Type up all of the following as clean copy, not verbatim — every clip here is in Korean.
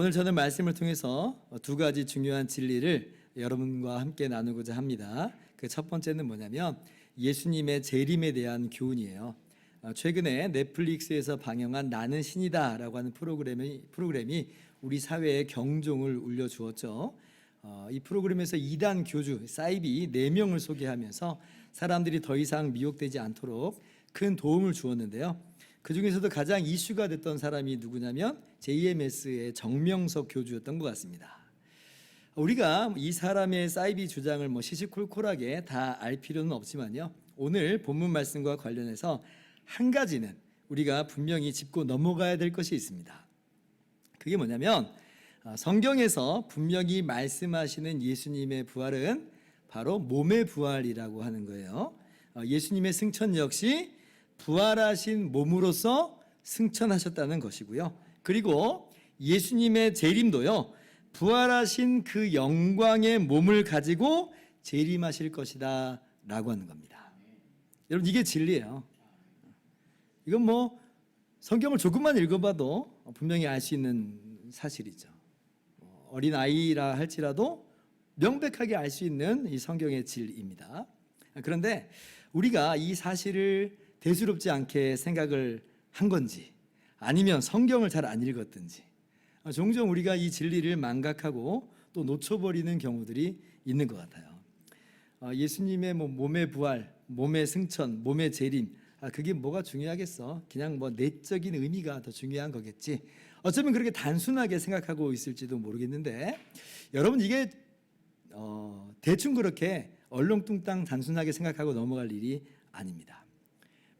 오늘 저는 말씀을 통해서 두 가지 중요한 진리를 여러분과 함께 나누고자 합니다. 그 첫 번째는 뭐냐면 예수님의 재림에 대한 교훈이에요. 최근에 넷플릭스에서 방영한 나는 신이다 라고 하는 프로그램이 우리 사회에 경종을 울려주었죠. 이 프로그램에서 이단 교주 사이비 4명을 소개하면서 사람들이 더 이상 미혹되지 않도록 큰 도움을 주었는데요. 그 중에서도 가장 이슈가 됐던 사람이 누구냐면 JMS의 정명석 교주였던 것 같습니다. 우리가 이 사람의 사이비 주장을 시시콜콜하게 다 알 필요는 없지만요, 오늘 본문 말씀과 관련해서 한 가지는 우리가 분명히 짚고 넘어가야 될 것이 있습니다. 그게 뭐냐면 성경에서 분명히 말씀하시는 예수님의 부활은 바로 몸의 부활이라고 하는 거예요. 예수님의 승천 역시 부활하신 몸으로서 승천하셨다는 것이고요. 그리고 예수님의 재림도요, 부활하신 그 영광의 몸을 가지고 재림하실 것이다 라고 하는 겁니다. 여러분, 이게 진리예요. 이건 성경을 조금만 읽어봐도 분명히 알 수 있는 사실이죠. 어린아이라 할지라도 명백하게 알 수 있는 이 성경의 진리입니다. 그런데 우리가 이 사실을 대수롭지 않게 생각을 한 건지, 아니면 성경을 잘 안 읽었든지 종종 우리가 이 진리를 망각하고 또 놓쳐버리는 경우들이 있는 것 같아요. 예수님의 몸의 부활, 몸의 승천, 몸의 재림, 그게 뭐가 중요하겠어? 그냥 내적인 의미가 더 중요한 거겠지. 어쩌면 그렇게 단순하게 생각하고 있을지도 모르겠는데, 여러분, 이게 대충 그렇게 얼렁뚱땅 단순하게 생각하고 넘어갈 일이 아닙니다.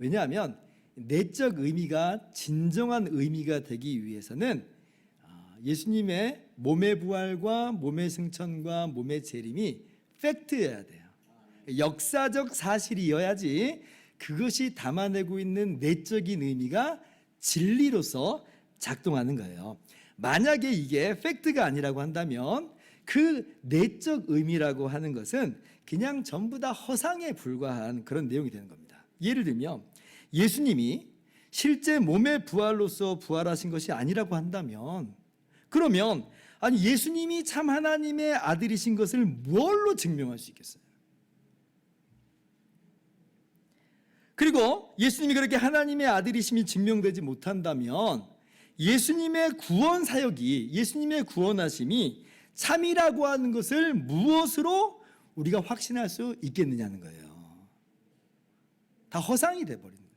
왜냐하면 내적 의미가 진정한 의미가 되기 위해서는 예수님의 몸의 부활과 몸의 승천과 몸의 재림이 팩트여야 돼요. 역사적 사실이어야지 그것이 담아내고 있는 내적인 의미가 진리로서 작동하는 거예요. 만약에 이게 팩트가 아니라고 한다면 그 내적 의미라고 하는 것은 그냥 전부 다 허상에 불과한 그런 내용이 되는 겁니다. 예를 들면 예수님이 실제 몸의 부활로서 부활하신 것이 아니라고 한다면, 그러면 예수님이 참 하나님의 아들이신 것을 뭘로 증명할 수 있겠어요? 그리고 예수님이 그렇게 하나님의 아들이심이 증명되지 못한다면 예수님의 구원 사역이, 예수님의 구원하심이 참이라고 하는 것을 무엇으로 우리가 확신할 수 있겠느냐는 거예요. 다 허상이 돼버리는 거죠.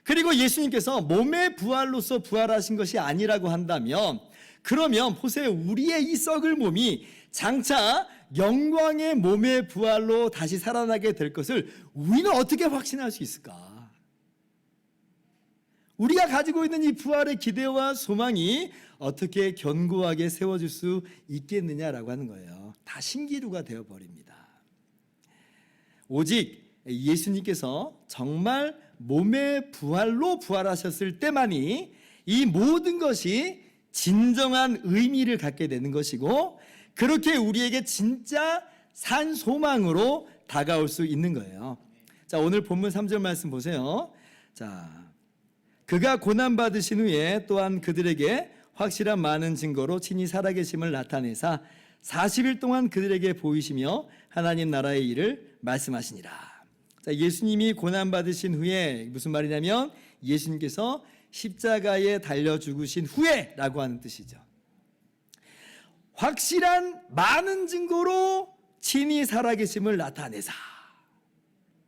그리고 예수님께서 몸의 부활로서 부활하신 것이 아니라고 한다면, 그러면 보세요, 우리의 이 썩을 몸이 장차 영광의 몸의 부활로 다시 살아나게 될 것을 우리는 어떻게 확신할 수 있을까? 우리가 가지고 있는 이 부활의 기대와 소망이 어떻게 견고하게 세워질 수 있겠느냐라고 하는 거예요. 다 신기루가 되어버립니다. 오직 예수님께서 정말 몸의 부활로 부활하셨을 때만이 이 모든 것이 진정한 의미를 갖게 되는 것이고, 그렇게 우리에게 진짜 산 소망으로 다가올 수 있는 거예요. 자, 오늘 본문 3절 말씀 보세요. 자, 그가 고난받으신 후에 또한 그들에게 확실한 많은 증거로 친히 살아계심을 나타내사 40일 동안 그들에게 보이시며 하나님 나라의 일을 말씀하시니라. 자, 예수님이 고난받으신 후에, 무슨 말이냐면 예수님께서 십자가에 달려 죽으신 후에라고 하는 뜻이죠. 확실한 많은 증거로 친히 살아계심을 나타내사.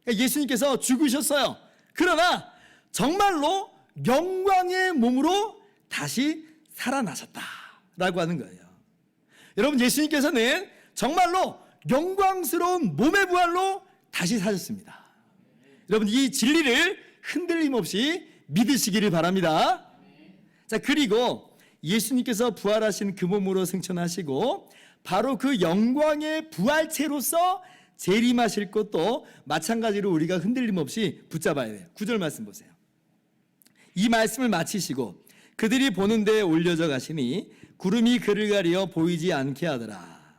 예수님께서 죽으셨어요. 그러나 정말로 영광의 몸으로 다시 살아나셨다라고 하는 거예요. 여러분, 예수님께서는 정말로 영광스러운 몸의 부활로 다시 사셨습니다. 여러분, 이 진리를 흔들림 없이 믿으시기를 바랍니다. 자, 그리고 예수님께서 부활하신 그 몸으로 승천하시고 바로 그 영광의 부활체로서 재림하실 것도 마찬가지로 우리가 흔들림 없이 붙잡아야 돼요. 9절 말씀 보세요. 이 말씀을 마치시고 그들이 보는 데에 올려져 가시니 구름이 그를 가리어 보이지 않게 하더라.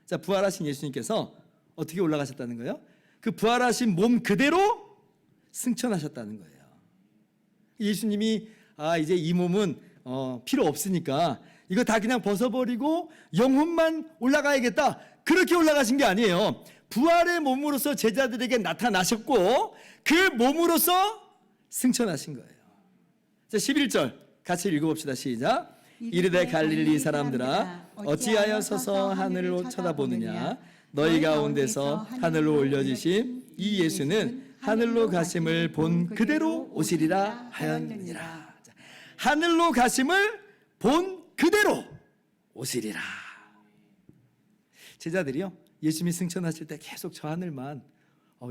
자, 부활하신 예수님께서 어떻게 올라가셨다는 거예요? 그 부활하신 몸 그대로 승천하셨다는 거예요. 예수님이 이제 이 몸은 필요 없으니까 이거 다 그냥 벗어버리고 영혼만 올라가야겠다, 그렇게 올라가신 게 아니에요. 부활의 몸으로서 제자들에게 나타나셨고 그 몸으로서 승천하신 거예요. 자, 11절 같이 읽어봅시다. 시작. 이르되 갈릴리 사람들아 어찌하여 서서 하늘로 쳐다보느냐. 너희 가운데서 하늘로 올려지신 이 예수는 하늘로 가심을 본 그대로 오시리라 하였느니라. 하늘로 가심을 본 그대로 오시리라. 제자들이요, 예수님이 승천하실 때 계속 저 하늘만,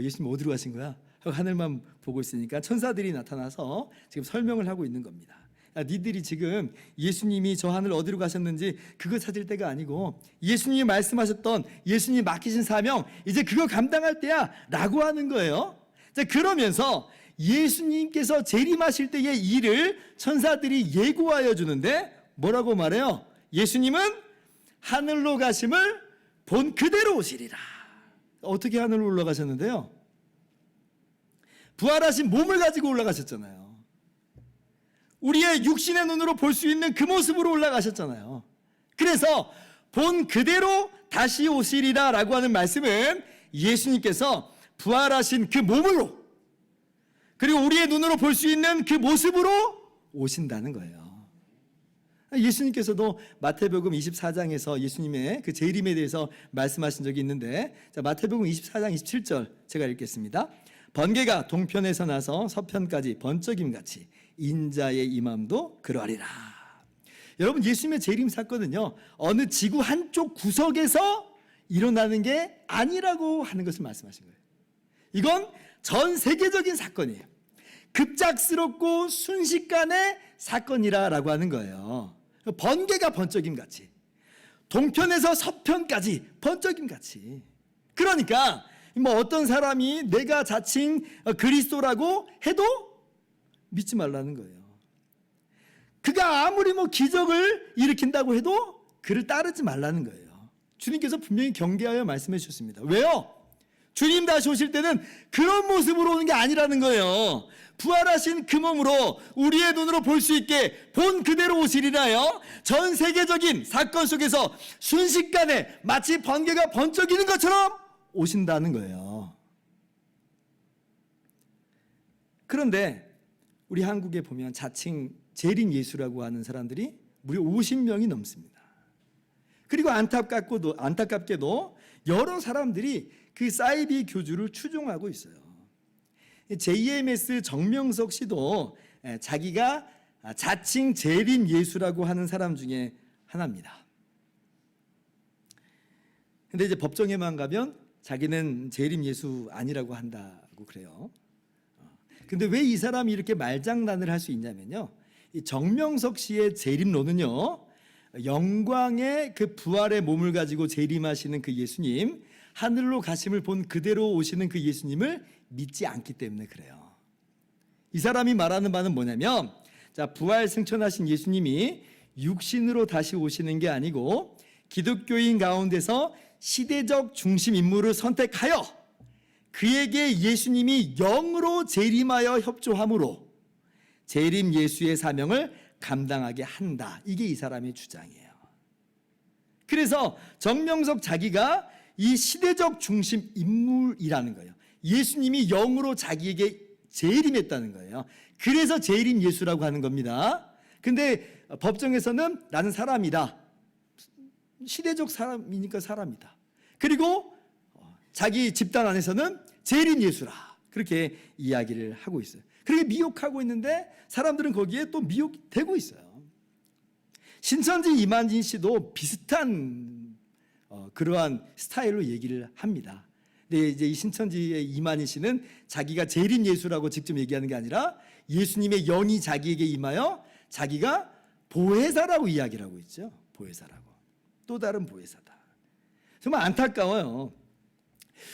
예수님 어디로 가신 거야? 하늘만 보고 있으니까 천사들이 나타나서 지금 설명을 하고 있는 겁니다. 야, 니들이 지금 예수님이 저 하늘 어디로 가셨는지 그거 찾을 때가 아니고 예수님이 말씀하셨던, 예수님이 맡기신 사명, 이제 그거 감당할 때야 라고 하는 거예요. 자, 그러면서 예수님께서 재림하실 때의 일을 천사들이 예고하여 주는데 뭐라고 말해요? 예수님은 하늘로 가심을 본 그대로 오시리라. 어떻게 하늘로 올라가셨는데요? 부활하신 몸을 가지고 올라가셨잖아요. 우리의 육신의 눈으로 볼 수 있는 그 모습으로 올라가셨잖아요. 그래서 본 그대로 다시 오시리라 라고 하는 말씀은 예수님께서 부활하신 그 몸으로, 그리고 우리의 눈으로 볼 수 있는 그 모습으로 오신다는 거예요. 예수님께서도 마태복음 24장에서 예수님의 그 재림에 대해서 말씀하신 적이 있는데, 자, 마태복음 24장 27절 제가 읽겠습니다. 번개가 동편에서 나서 서편까지 번쩍임같이 인자의 임함도 그러하리라. 여러분, 예수님의 재림 사건은요, 어느 지구 한쪽 구석에서 일어나는 게 아니라고 하는 것을 말씀하신 거예요. 이건 전 세계적인 사건이에요. 급작스럽고 순식간의 사건이라고 하는 거예요. 번개가 번쩍임같이, 동편에서 서편까지 번쩍임같이. 그러니까 뭐 어떤 사람이 내가 자칭 그리스도라고 해도 믿지 말라는 거예요. 그가 아무리 뭐 기적을 일으킨다고 해도 그를 따르지 말라는 거예요. 주님께서 분명히 경계하여 말씀해 주셨습니다. 왜요? 주님 다시 오실 때는 그런 모습으로 오는 게 아니라는 거예요. 부활하신 그 몸으로 우리의 눈으로 볼 수 있게 본 그대로 오시리라요. 전 세계적인 사건 속에서 순식간에 마치 번개가 번쩍이는 것처럼 오신다는 거예요. 그런데 우리 한국에 보면 자칭 재림 예수라고 하는 사람들이 무려 50명이 넘습니다. 그리고 안타깝게도 여러 사람들이 그 사이비 교주를 추종하고 있어요. JMS 정명석 씨도 자기가 자칭 재림 예수라고 하는 사람 중에 하나입니다. 근데 이제 법정에만 가면 자기는 재림 예수 아니라고 한다고 그래요. 근데 왜 이 사람이 이렇게 말장난을 할 수 있냐면요, 이 정명석 씨의 재림론은요, 영광의 그 부활의 몸을 가지고 재림하시는 그 예수님, 하늘로 가심을 본 그대로 오시는 그 예수님을 믿지 않기 때문에 그래요. 이 사람이 말하는 바는 뭐냐면, 자, 부활 승천하신 예수님이 육신으로 다시 오시는 게 아니고 기독교인 가운데서 시대적 중심 인물을 선택하여 그에게 예수님이 영으로 재림하여 협조함으로 재림 예수의 사명을 감당하게 한다. 이게 이 사람의 주장이에요. 그래서 정명석 자기가 이 시대적 중심 인물이라는 거예요. 예수님이 영으로 자기에게 재림했다는 거예요. 그래서 재림 예수라고 하는 겁니다. 근데 법정에서는 나는 사람이다. 시대적 사람이니까 사람이다. 그리고 자기 집단 안에서는 재림 예수라. 그렇게 이야기를 하고 있어요. 그렇게 미혹하고 있는데 사람들은 거기에 또 미혹되고 있어요. 신천지 이만진 씨도 비슷한 그러한 스타일로 얘기를 합니다. 근데 이제 이 신천지의 이만희 씨는 자기가 재림 예수라고 직접 얘기하는 게 아니라 예수님의 영이 자기에게 임하여 자기가 보혜사라고 이야기를 하고 있죠. 보혜사라고. 또 다른 보혜사다. 정말 안타까워요.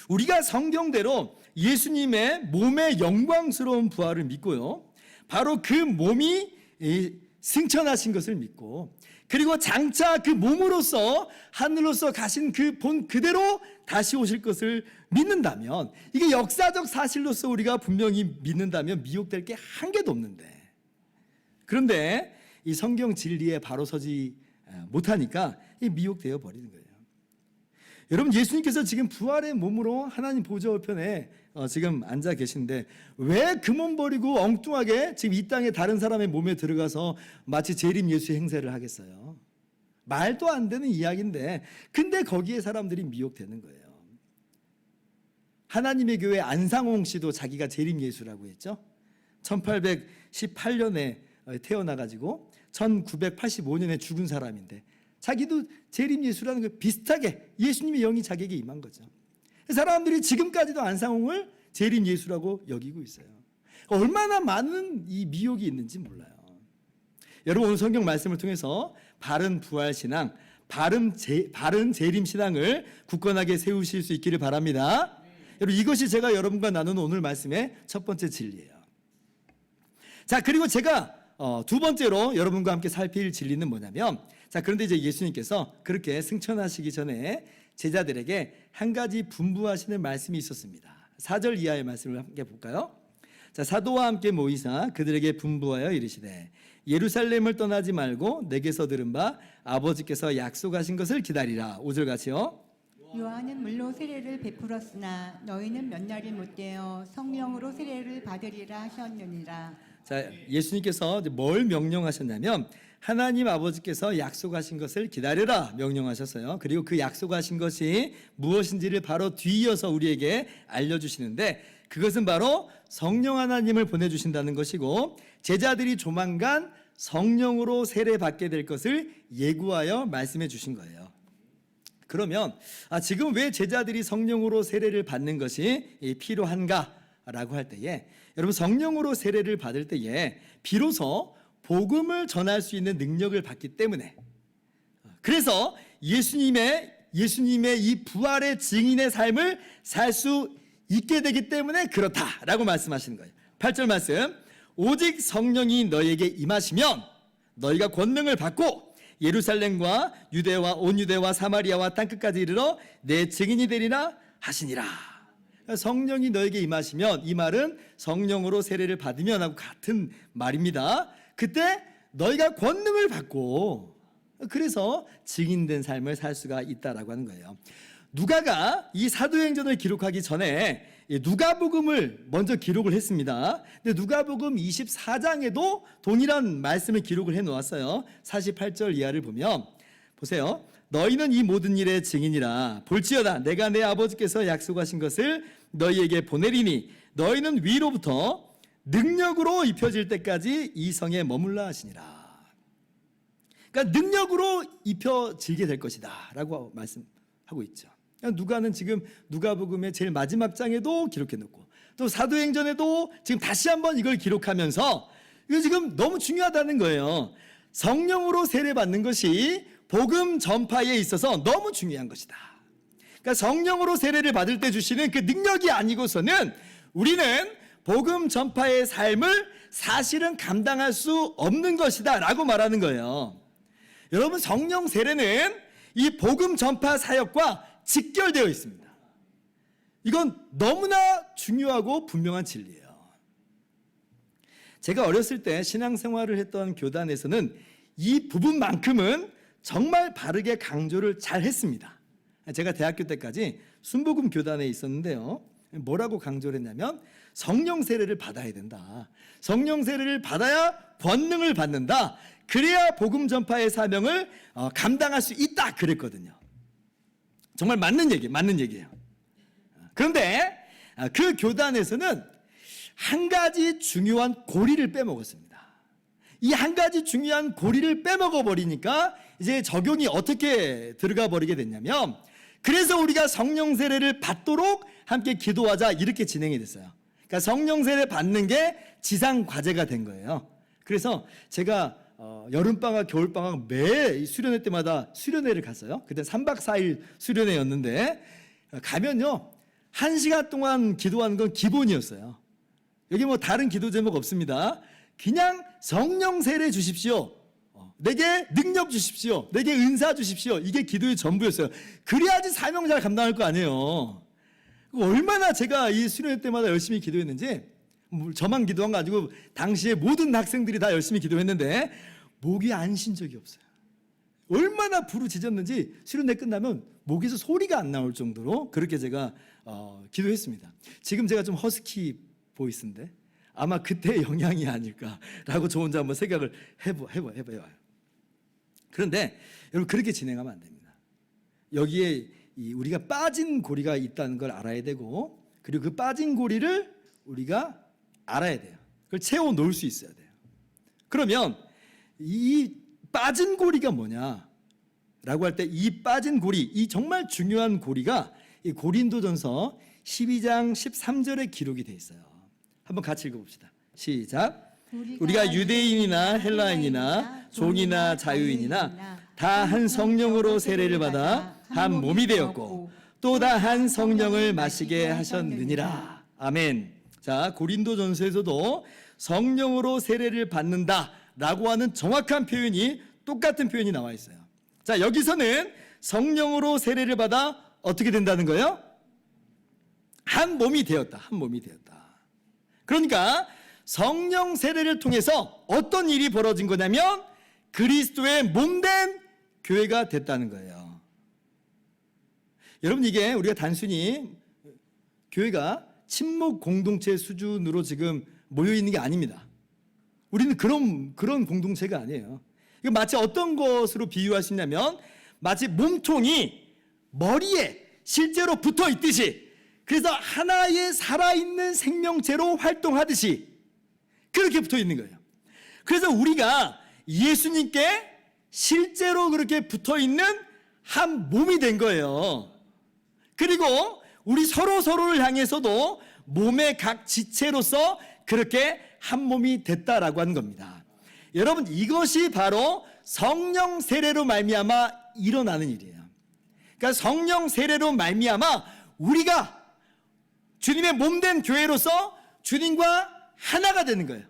우리가 성경대로 예수님의 몸의 영광스러운 부활을 믿고요, 바로 그 몸이 승천하신 것을 믿고, 그리고 장차 그 몸으로서 하늘로서 가신 그 본 그대로 다시 오실 것을 믿는다면, 이게 역사적 사실로서 우리가 분명히 믿는다면 미혹될 게 한 개도 없는데, 그런데 이 성경 진리에 바로 서지 못하니까 미혹되어 버리는 거예요. 여러분, 예수님께서 지금 부활의 몸으로 하나님 보좌 우편에 지금 앉아 계신데 왜 그 몸 버리고 엉뚱하게 지금 이 땅에 다른 사람의 몸에 들어가서 마치 재림 예수 행세를 하겠어요? 말도 안 되는 이야기인데 근데 거기에 사람들이 미혹되는 거예요. 하나님의 교회 안상홍 씨도 자기가 재림 예수라고 했죠. 1818년에 태어나가지고 1985년에 죽은 사람인데 자기도 재림 예수라는 거 비슷하게 예수님의 영이 자기에게 임한 거죠. 사람들이 지금까지도 안상홍을 재림 예수라고 여기고 있어요. 얼마나 많은 이 미혹이 있는지 몰라요. 여러분, 오늘 성경 말씀을 통해서 바른 부활 신앙, 바른 재림 신앙을 굳건하게 세우실 수 있기를 바랍니다. 여러분, 이것이 제가 여러분과 나누는 오늘 말씀의 첫 번째 진리예요. 자, 그리고 제가 두 번째로 여러분과 함께 살필 진리는 뭐냐면, 자, 그런데 이제 예수님께서 그렇게 승천하시기 전에 제자들에게 한 가지 분부하시는 말씀이 있었습니다. 4절 이하의 말씀을 함께 볼까요? 자, 사도와 함께 모이사 그들에게 분부하여 이르시되 예루살렘을 떠나지 말고 내게서 들은 바 아버지께서 약속하신 것을 기다리라. 5절 같이요. 요한은 물로 세례를 베풀었으나 너희는 몇 날이 못되어 성령으로 세례를 받으리라 하셨느니라. 자, 예수님께서 뭘 명령하셨냐면 하나님 아버지께서 약속하신 것을 기다려라 명령하셨어요. 그리고 그 약속하신 것이 무엇인지를 바로 뒤이어서 우리에게 알려주시는데 그것은 바로 성령 하나님을 보내주신다는 것이고 제자들이 조만간 성령으로 세례받게 될 것을 예고하여 말씀해 주신 거예요. 그러면 지금 왜 제자들이 성령으로 세례를 받는 것이 필요한가라고 할 때에 여러분, 성령으로 세례를 받을 때에 비로소 복음을 전할 수 있는 능력을 받기 때문에, 그래서 예수님의 이 부활의 증인의 삶을 살 수 있게 되기 때문에 그렇다라고 말씀하시는 거예요. 8절 말씀, 오직 성령이 너희에게 임하시면 너희가 권능을 받고 예루살렘과 유대와 온 유대와 사마리아와 땅끝까지 이르러 내 증인이 되리라 하시니라. 성령이 너에게 임하시면, 이 말은 성령으로 세례를 받으면 하고 같은 말입니다. 그때 너희가 권능을 받고 그래서 증인된 삶을 살 수가 있다라고 하는 거예요. 누가가 이 사도행전을 기록하기 전에 누가복음을 먼저 기록을 했습니다. 근데 누가복음 24장에도 동일한 말씀을 기록을 해 놓았어요. 48절 이하를 보면 보세요. 너희는 이 모든 일의 증인이라. 볼지어다 내가 내 아버지께서 약속하신 것을 너희에게 보내리니 너희는 위로부터 능력으로 입혀질 때까지 이 성에 머물라 하시니라. 그러니까 능력으로 입혀지게 될 것이다 라고 말씀하고 있죠. 누가는 지금 누가복음의 제일 마지막 장에도 기록해 놓고 또 사도행전에도 지금 다시 한번 이걸 기록하면서 이거 지금 너무 중요하다는 거예요. 성령으로 세례받는 것이 복음 전파에 있어서 너무 중요한 것이다. 그러니까 성령으로 세례를 받을 때 주시는 그 능력이 아니고서는 우리는 복음 전파의 삶을 사실은 감당할 수 없는 것이다 라고 말하는 거예요. 여러분, 성령 세례는 이 복음 전파 사역과 직결되어 있습니다. 이건 너무나 중요하고 분명한 진리예요. 제가 어렸을 때 신앙생활을 했던 교단에서는 이 부분만큼은 정말 바르게 강조를 잘 했습니다. 제가 대학교 때까지 순복음 교단에 있었는데요. 뭐라고 강조를 했냐면 성령 세례를 받아야 된다. 성령 세례를 받아야 권능을 받는다. 그래야 복음 전파의 사명을 감당할 수 있다 그랬거든요. 정말 맞는 얘기예요. 그런데 그 교단에서는 한 가지 중요한 고리를 빼먹었습니다. 이 한 가지 중요한 고리를 빼먹어 버리니까 이제 적용이 어떻게 들어가 버리게 됐냐면, 그래서 우리가 성령 세례를 받도록 함께 기도하자 이렇게 진행이 됐어요. 그러니까 성령 세례 받는 게 지상 과제가 된 거예요. 그래서 제가 여름방학, 겨울방학 매 수련회 때마다 수련회를 갔어요. 그때 3박 4일 수련회였는데 가면요 1시간 동안 기도하는 건 기본이었어요. 여기 뭐 다른 기도 제목 없습니다. 그냥 성령 세례 주십시오. 내게 능력 주십시오. 내게 은사 주십시오. 이게 기도의 전부였어요. 그래야지 사명 잘 감당할 거 아니에요. 얼마나 제가 이 수련회 때마다 열심히 기도했는지, 저만 기도한 거 아니고 당시에 모든 학생들이 다 열심히 기도했는데 목이 안 쉰 적이 없어요. 얼마나 부르짖었는지 수련회 끝나면 목에서 소리가 안 나올 정도로 그렇게 제가 기도했습니다. 지금 제가 좀 허스키 보이스인데 아마 그때 영향이 아닐까라고 저 혼자 한번 생각을 해봐요. 그런데 여러분 그렇게 진행하면 안 됩니다. 여기에 우리가 빠진 고리가 있다는 걸 알아야 되고, 그리고 그 빠진 고리를 우리가 알아야 돼요. 그걸 채워 놓을 수 있어야 돼요. 그러면 이 빠진 고리가 뭐냐라고 할 때 이 빠진 고리, 이 정말 중요한 고리가 이 고린도전서 12장 13절에 기록이 돼 있어요. 한번 같이 읽어봅시다. 시작. 우리가 유대인이나 헬라인이나 종이나 자유인이나 다 한 성령으로 세례를 받아 한 몸이 되었고 또 다 한 성령을 마시게 하셨느니라. 아멘. 자, 고린도전서에서도 성령으로 세례를 받는다라고 하는 정확한 표현이, 똑같은 표현이 나와 있어요. 자, 여기서는 성령으로 세례를 받아 어떻게 된다는 거예요? 한 몸이 되었다. 한 몸이 되었다. 그러니까 성령 세례를 통해서 어떤 일이 벌어진 거냐면 그리스도의 몸된 교회가 됐다는 거예요. 여러분, 이게 우리가 단순히 교회가 친목 공동체 수준으로 지금 모여 있는 게 아닙니다. 우리는 그런 공동체가 아니에요. 이거 마치 어떤 것으로 비유할 수 있냐면 마치 몸통이 머리에 실제로 붙어 있듯이, 그래서 하나의 살아있는 생명체로 활동하듯이 그렇게 붙어 있는 거예요. 그래서 우리가 예수님께 실제로 그렇게 붙어 있는 한 몸이 된 거예요. 그리고 우리 서로를 향해서도 몸의 각 지체로서 그렇게 한 몸이 됐다라고 하는 겁니다. 여러분, 이것이 바로 성령 세례로 말미암아 일어나는 일이에요. 그러니까 성령 세례로 말미암아 우리가 주님의 몸된 교회로서 주님과 하나가 되는 거예요.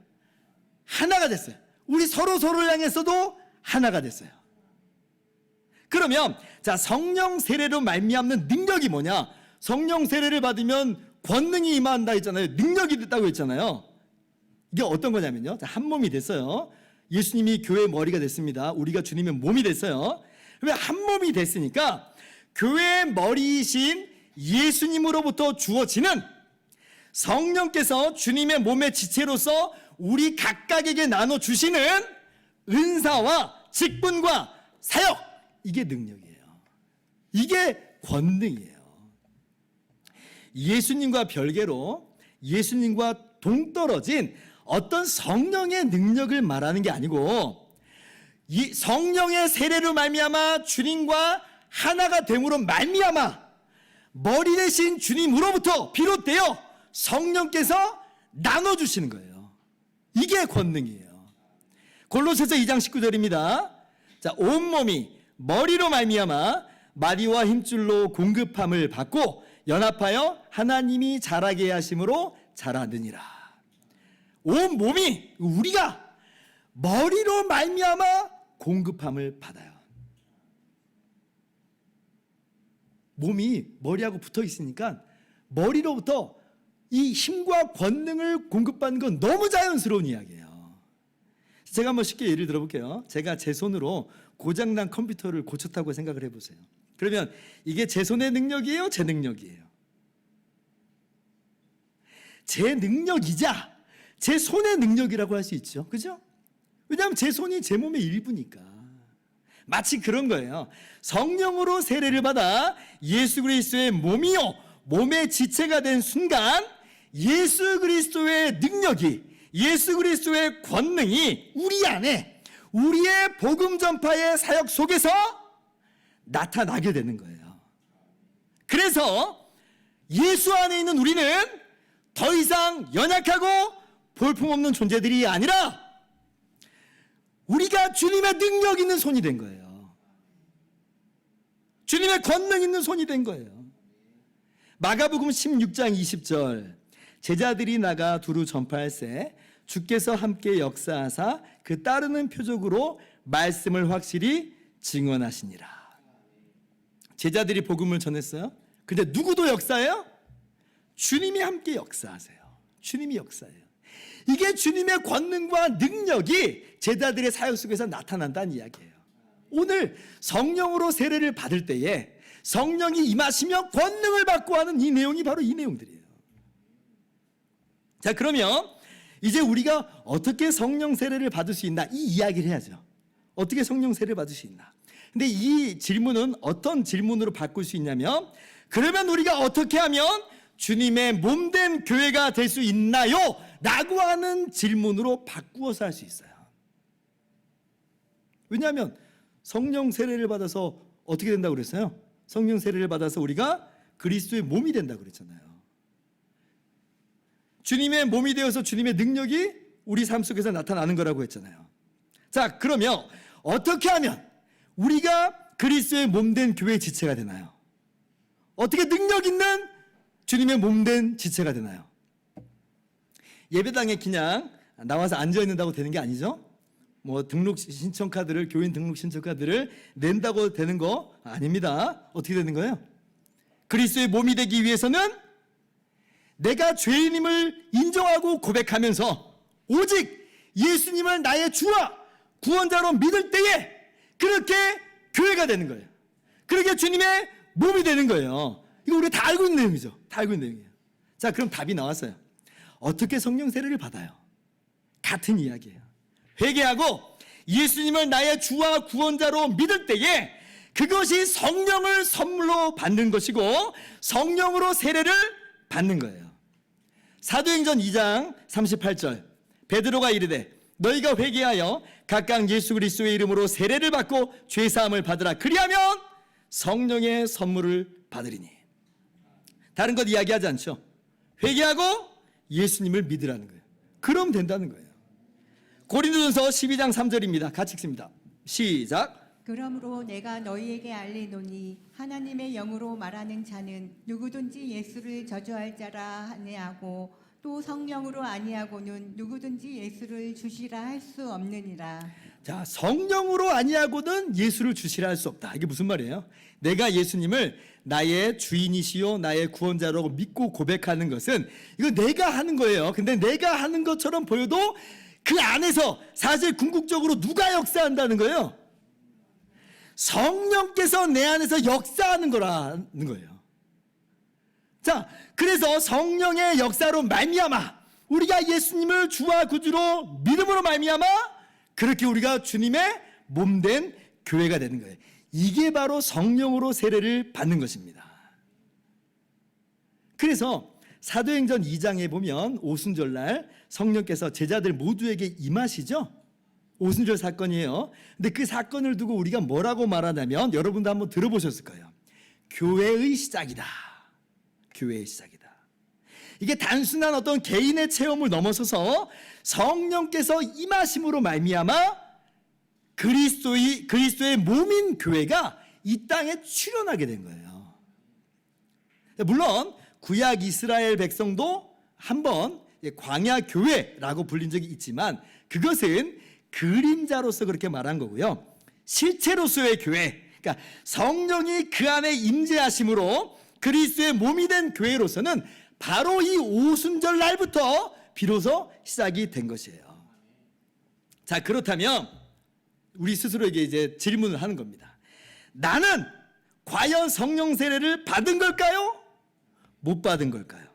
하나가 됐어요. 우리 서로를 향해서도 하나가 됐어요. 그러면 자, 성령 세례로 말미암는 능력이 뭐냐? 성령 세례를 받으면 권능이 임한다 했잖아요. 능력이 됐다고 했잖아요. 이게 어떤 거냐면요, 자, 한 몸이 됐어요. 예수님이 교회의 머리가 됐습니다. 우리가 주님의 몸이 됐어요. 그러면 한 몸이 됐으니까 교회의 머리이신 예수님으로부터 주어지는 성령께서 주님의 몸의 지체로서 우리 각각에게 나눠주시는 은사와 직분과 사역, 이게 능력이에요. 이게 권능이에요. 예수님과 별개로, 예수님과 동떨어진 어떤 성령의 능력을 말하는 게 아니고, 이 성령의 세례로 말미암아 주님과 하나가 됨으로 말미암아 머리 대신 주님으로부터 비롯되어 성령께서 나눠주시는 거예요. 이게 권능이에요. 골로새서 2장 19절입니다. 자, 온몸이 머리로 말미암아 마리와 힘줄로 공급함을 받고 연합하여 하나님이 자라게 하심으로 자라느니라. 온 몸이, 우리가 머리로 말미암아 공급함을 받아요. 몸이 머리하고 붙어 있으니까 머리로부터 이 힘과 권능을 공급받는 건 너무 자연스러운 이야기예요. 제가 한번 쉽게 예를 들어볼게요. 제가 제 손으로 고장난 컴퓨터를 고쳤다고 생각을 해보세요. 그러면 이게 제 손의 능력이에요? 제 능력이에요? 제 능력이자 제 손의 능력이라고 할 수 있죠. 그죠? 왜냐하면 제 손이 제 몸의 일부니까. 마치 그런 거예요. 성령으로 세례를 받아 예수 그리스도의 몸이요 몸의 지체가 된 순간 예수 그리스도의 능력이, 예수 그리스도의 권능이 우리 안에, 우리의 복음 전파의 사역 속에서 나타나게 되는 거예요. 그래서 예수 안에 있는 우리는 더 이상 연약하고 볼품없는 존재들이 아니라 우리가 주님의 능력 있는 손이 된 거예요. 주님의 권능 있는 손이 된 거예요. 마가복음 16장 20절, 제자들이 나가 두루 전파할세 주께서 함께 역사하사 그 따르는 표적으로 말씀을 확실히 증언하시니라. 제자들이 복음을 전했어요. 근데 누구도 역사해요? 주님이 함께 역사하세요. 주님이 역사해요. 이게 주님의 권능과 능력이 제자들의 사역 속에서 나타난다는 이야기예요. 오늘 성령으로 세례를 받을 때에 성령이 임하시며 권능을 받고 하는 이 내용이 바로 이 내용들이에요. 자, 그러면 이제 우리가 어떻게 성령 세례를 받을 수 있나, 이 이야기를 해야죠. 어떻게 성령 세례를 받을 수 있나. 근데 이 질문은 어떤 질문으로 바꿀 수 있냐면, 그러면 우리가 어떻게 하면 주님의 몸된 교회가 될 수 있나요? 라고 하는 질문으로 바꾸어서 할 수 있어요. 왜냐하면 성령 세례를 받아서 어떻게 된다고 그랬어요? 성령 세례를 받아서 우리가 그리스도의 몸이 된다고 그랬잖아요. 주님의 몸이 되어서 주님의 능력이 우리 삶 속에서 나타나는 거라고 했잖아요. 자, 그러면 어떻게 하면 우리가 그리스도의 몸된 교회의 지체가 되나요? 어떻게 능력 있는 주님의 몸된 지체가 되나요? 예배당에 그냥 나와서 앉아 있는다고 되는 게 아니죠. 뭐 등록 신청 카드를, 교인 등록 신청 카드를 낸다고 되는 거 아닙니다. 어떻게 되는 거예요? 그리스도의 몸이 되기 위해서는 내가 죄인임을 인정하고 고백하면서 오직 예수님을 나의 주와 구원자로 믿을 때에 그렇게 교회가 되는 거예요. 그렇게 주님의 몸이 되는 거예요. 이거 우리가 다 알고 있는 내용이죠. 다 알고 있는 내용이에요. 자, 그럼 답이 나왔어요. 어떻게 성령 세례를 받아요? 같은 이야기예요. 회개하고 예수님을 나의 주와 구원자로 믿을 때에 그것이 성령을 선물로 받는 것이고 성령으로 세례를 받는 거예요. 사도행전 2장 38절, 베드로가 이르되 너희가 회개하여 각각 예수 그리스도의 이름으로 세례를 받고 죄사함을 받으라. 그리하면 성령의 선물을 받으리니. 다른 것 이야기하지 않죠. 회개하고 예수님을 믿으라는 거예요. 그럼 된다는 거예요. 고린도전서 12장 3절입니다. 같이 읽습니다. 시작. 그러므로 내가 너희에게 알리노니 하나님의 영으로 말하는 자는 누구든지 예수를 저주할 자라 아니하고 또 성령으로 아니하고는 누구든지 예수를 주시라 할 수 없느니라. 자, 성령으로 아니하고는 예수를 주시라 할 수 없다. 이게 무슨 말이에요? 내가 예수님을 나의 주인이시요 나의 구원자라고 믿고 고백하는 것은 이거 내가 하는 거예요. 근데 내가 하는 것처럼 보여도 그 안에서 사실 궁극적으로 누가 역사한다는 거예요? 성령께서 내 안에서 역사하는 거라는 거예요. 자, 그래서 성령의 역사로 말미암아 우리가 예수님을 주와 구주로 믿음으로 말미암아 그렇게 우리가 주님의 몸된 교회가 되는 거예요. 이게 바로 성령으로 세례를 받는 것입니다. 그래서 사도행전 2장에 보면 오순절날 성령께서 제자들 모두에게 임하시죠. 오순절 사건이에요. 근데 그 사건을 두고 우리가 뭐라고 말하냐면 여러분도 한번 들어보셨을 거예요. 교회의 시작이다. 교회의 시작이다. 이게 단순한 어떤 개인의 체험을 넘어서서 성령께서 임하심으로 말미암아 그리스도의 몸인 교회가 이 땅에 출현하게 된 거예요. 물론 구약 이스라엘 백성도 한번 광야 교회라고 불린 적이 있지만 그것은 그림자로서 그렇게 말한 거고요. 실체로서의 교회, 그러니까 성령이 그 안에 임재하심으로 그리스도의 몸이 된 교회로서는 바로 이 오순절 날부터 비로소 시작이 된 것이에요. 자, 그렇다면 우리 스스로에게 이제 질문을 하는 겁니다. 나는 과연 성령 세례를 받은 걸까요? 못 받은 걸까요?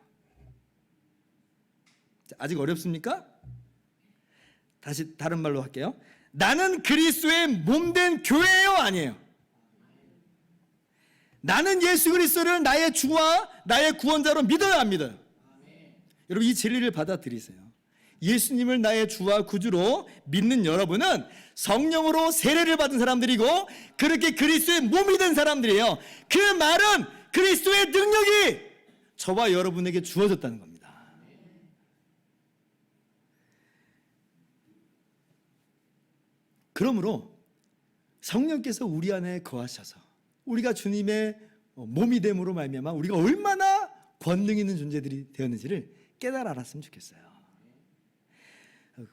자, 아직 어렵습니까? 다시 다른 말로 할게요. 나는 그리스도의 몸된 교회예요, 아니에요? 나는 예수 그리스도를 나의 주와 나의 구원자로 믿어요, 안 믿어요? 여러분, 이 진리를 받아들이세요. 예수님을 나의 주와 구주로 믿는 여러분은 성령으로 세례를 받은 사람들이고 그렇게 그리스도의 몸이 된 사람들이에요. 그 말은 그리스도의 능력이 저와 여러분에게 주어졌다는 겁니다. 그러므로 성령께서 우리 안에 거하셔서 우리가 주님의 몸이 됨으로 말미암아 우리가 얼마나 권능 있는 존재들이 되었는지를 깨달아 알았으면 좋겠어요.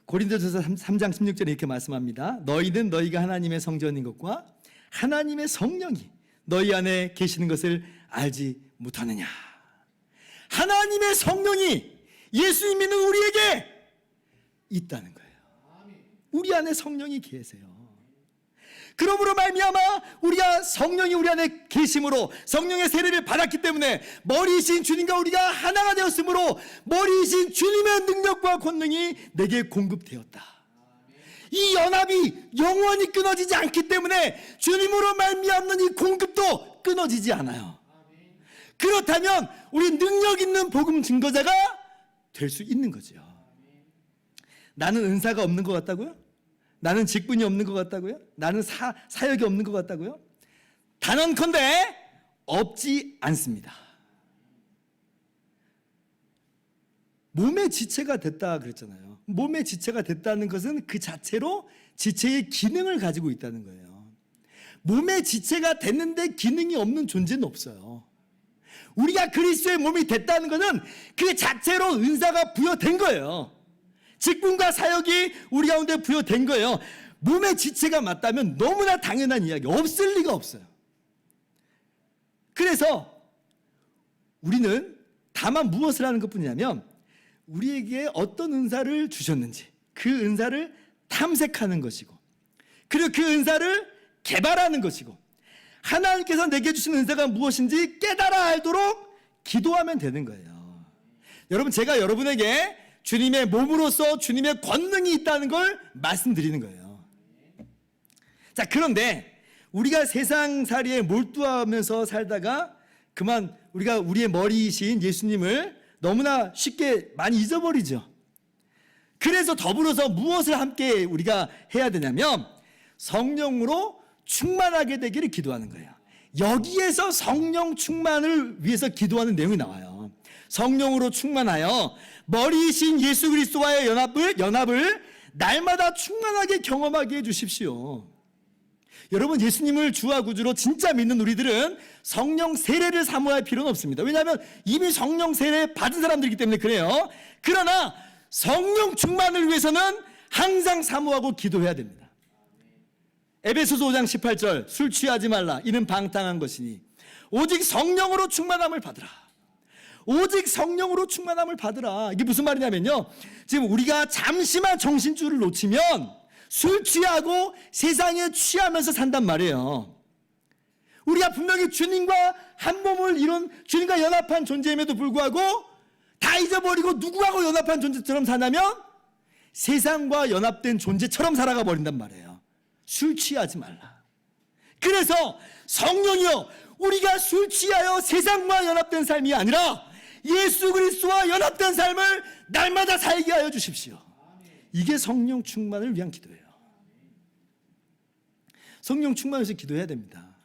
고린도전서 3장 16절에 이렇게 말씀합니다. 너희는 너희가 하나님의 성전인 것과 하나님의 성령이 너희 안에 계시는 것을 알지 못하느냐. 하나님의 성령이 예수님 믿는 우리에게 있다는 거예요. 우리 안에 성령이 계세요. 그러므로 말미암아 우리가 성령이 우리 안에 계심으로 성령의 세례를 받았기 때문에 머리이신 주님과 우리가 하나가 되었으므로 머리이신 주님의 능력과 권능이 내게 공급되었다. 이 연합이 영원히 끊어지지 않기 때문에 주님으로 말미암는 이 공급도 끊어지지 않아요. 그렇다면 우리 능력 있는 복음 증거자가 될 수 있는 거죠. 나는 은사가 없는 것 같다고요? 나는 직분이 없는 것 같다고요? 나는 사역이 없는 것 같다고요? 단언컨대 없지 않습니다. 몸의 지체가 됐다 그랬잖아요. 몸의 지체가 됐다는 것은 그 자체로 지체의 기능을 가지고 있다는 거예요. 몸의 지체가 됐는데 기능이 없는 존재는 없어요. 우리가 그리스도의 몸이 됐다는 것은 그 자체로 은사가 부여된 거예요. 직분과 사역이 우리 가운데 부여된 거예요. 몸의 지체가 맞다면 너무나 당연한 이야기, 없을 리가 없어요. 그래서 우리는 다만 무엇을 하는 것뿐이냐면 우리에게 어떤 은사를 주셨는지 그 은사를 탐색하는 것이고, 그리고 그 은사를 개발하는 것이고, 하나님께서 내게 주신 은사가 무엇인지 깨달아 알도록 기도하면 되는 거예요. 여러분, 제가 여러분에게 주님의 몸으로서 주님의 권능이 있다는 걸 말씀드리는 거예요. 자, 그런데 우리가 세상살이에 몰두하면서 살다가 그만 우리가 우리의 머리이신 예수님을 너무나 쉽게 많이 잊어버리죠. 그래서 더불어서 무엇을 함께 우리가 해야 되냐면 성령으로 충만하게 되기를 기도하는 거예요. 여기에서 성령 충만을 위해서 기도하는 내용이 나와요. 성령으로 충만하여 머리이신 예수 그리스도와의 연합을 날마다 충만하게 경험하게 해주십시오. 여러분, 예수님을 주와 구주로 진짜 믿는 우리들은 성령 세례를 사모할 필요는 없습니다. 왜냐하면 이미 성령 세례 받은 사람들이기 때문에 그래요. 그러나 성령 충만을 위해서는 항상 사모하고 기도해야 됩니다. 에베소서 5장 18절, 술 취하지 말라, 이는 방탕한 것이니 오직 성령으로 충만함을 받으라. 오직 성령으로 충만함을 받으라. 이게 무슨 말이냐면요, 지금 우리가 잠시만 정신줄을 놓치면 술 취하고 세상에 취하면서 산단 말이에요. 우리가 분명히 주님과 한 몸을 이룬, 주님과 연합한 존재임에도 불구하고 다 잊어버리고 누구하고 연합한 존재처럼 사냐면 세상과 연합된 존재처럼 살아가 버린단 말이에요. 술 취하지 말라. 그래서 성령이여, 우리가 술 취하여 세상과 연합된 삶이 아니라 예수 그리스도와 연합된 삶을 날마다 살게 하여 주십시오. 이게 성령 충만을 위한 기도예요. 성령 충만을 위해서 기도해야 됩니다.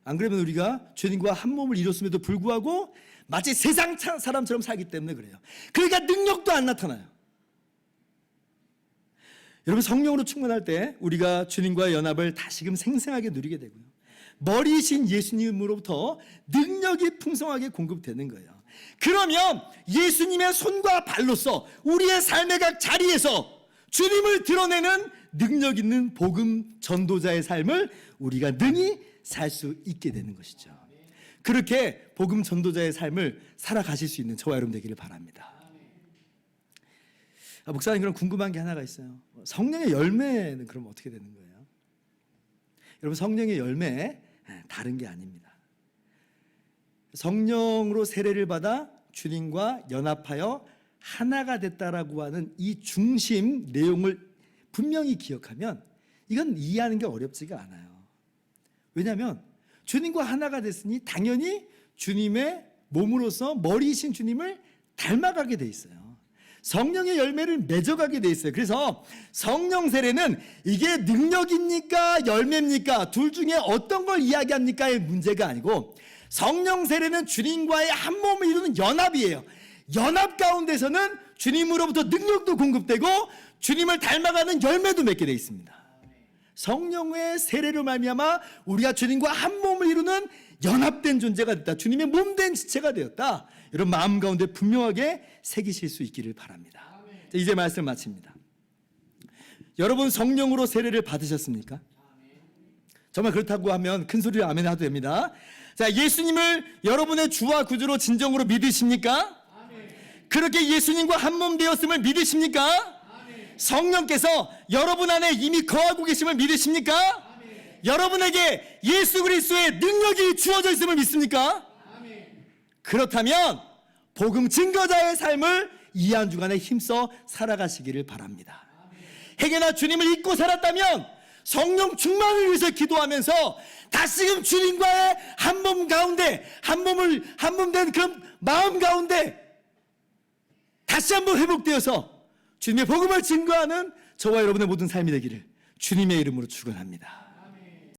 안 그러면 우리가 주님과 한 몸을 이뤘음에도 불구하고 마치 세상 사람처럼 살기 때문에 그래요. 그러니까 능력도 안 나타나요. 여러분, 성령으로 충만할 때 우리가 주님과의 연합을 다시금 생생하게 누리게 되고요, 머리이신 예수님으로부터 능력이 풍성하게 공급되는 거예요. 그러면 예수님의 손과 발로서 우리의 삶의 각 자리에서 주님을 드러내는 능력 있는 복음 전도자의 삶을 우리가 능히 살 수 있게 되는 것이죠. 그렇게 복음 전도자의 삶을 살아가실 수 있는 저와 여러분 되기를 바랍니다. 목사님, 그럼 궁금한 게 하나가 있어요. 성령의 열매는 그럼 어떻게 되는 거예요? 여러분, 성령의 열매 다른 게 아닙니다. 성령으로 세례를 받아 주님과 연합하여 하나가 됐다라고 하는 이 중심 내용을 분명히 기억하면 이건 이해하는 게 어렵지가 않아요. 왜냐하면 주님과 하나가 됐으니 당연히 주님의 몸으로서 머리이신 주님을 닮아가게 돼 있어요. 성령의 열매를 맺어가게 돼 있어요. 그래서 성령 세례는 이게 능력입니까 열매입니까 둘 중에 어떤 걸 이야기합니까의 문제가 아니고, 성령 세례는 주님과의 한 몸을 이루는 연합이에요. 연합 가운데서는 주님으로부터 능력도 공급되고 주님을 닮아가는 열매도 맺게 돼 있습니다. 성령의 세례로 말미암아 우리가 주님과 한 몸을 이루는 연합된 존재가 됐다. 주님의 몸된 지체가 되었다. 여러분, 마음 가운데 분명하게 새기실 수 있기를 바랍니다. 자, 이제 말씀 마칩니다. 여러분, 성령으로 세례를 받으셨습니까? 정말 그렇다고 하면 큰 소리로 아멘 하도 됩니다. 자, 예수님을 여러분의 주와 구주로 진정으로 믿으십니까? 그렇게 예수님과 한 몸 되었음을 믿으십니까? 성령께서 여러분 안에 이미 거하고 계심을 믿으십니까? 여러분에게 예수 그리스도의 능력이 주어져 있음을 믿습니까? 그렇다면 복음 증거자의 삶을 이 한 주간에 힘써 살아가시기를 바랍니다. 행여나 주님을 잊고 살았다면 성령 충만을 위해서 기도하면서 다시금 주님과의 한 몸 가운데 한 몸 된 그 마음 가운데 다시 한번 회복되어서 주님의 복음을 증거하는 저와 여러분의 모든 삶이 되기를 주님의 이름으로 축원합니다.